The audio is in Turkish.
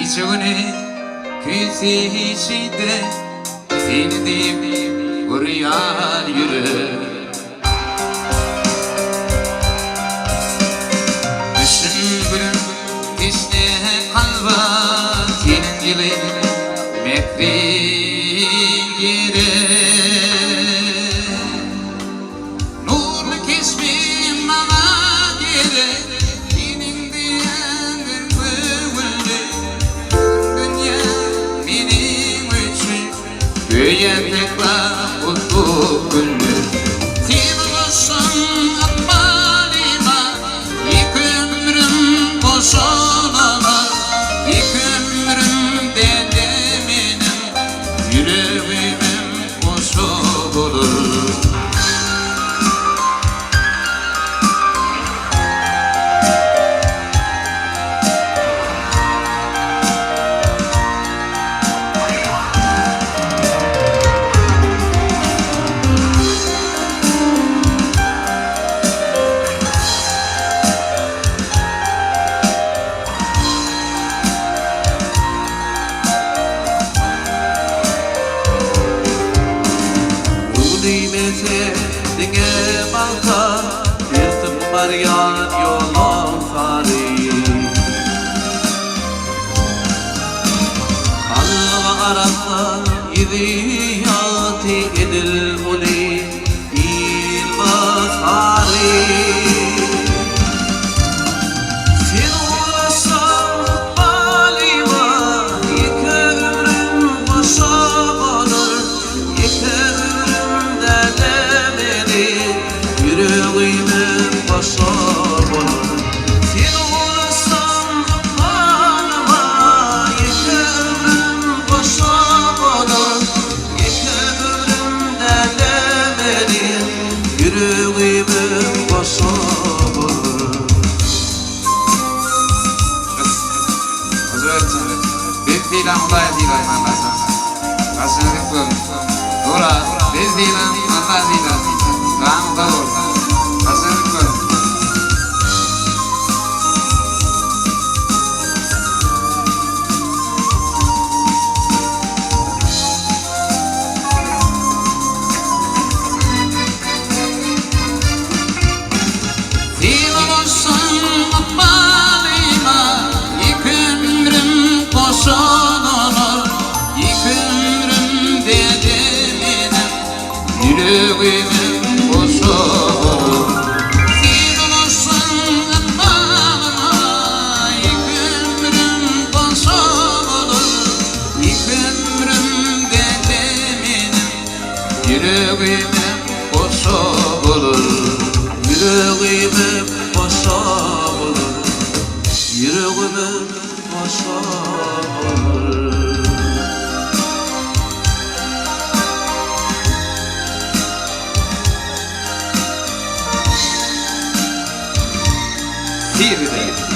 이전에 그 세시대 seni buraya yürü. Düşün gülüm işte kalba senin gibi mekrin yeri. Nurlu kesmin bana geri senin diyenin bıvıldı. Dünya benim için Göğenlikler mutlu günler. Sen olsan akbalima, ilk ömrüm boşanana, ilk ömrüm dedemenim, yüreğimim boş olur. Nimete dine balta Yırtıp var yan yolun fari Kalva arasla yürüyati edil uli İlmaz hari Sen uğraşsan balima İlk ömrüm başa olur İlk yüreğimin başa olur. Sen uğraşsan kanıma ilk ömrüm başa olur. İlk ömrümde demedim yüreğimin başa olur. Hazret, bir filan olay filan anlasana. Kasını kıpkırım. Dora, bir filan anla filan. Tamam da olur. Kasını kıpkırım. Sen olsan akbalima, ilk ömrüm boşan olur. İlk ömrüm dedemenim, yüreğimin boş olur. Sen olsan akbalima, ilk ömrüm boş olur. İlk ömrüm dedemenim, yüreğimin boş olur. Yüreğimin başa olur. Yüreğimin başa olur. Sihirli.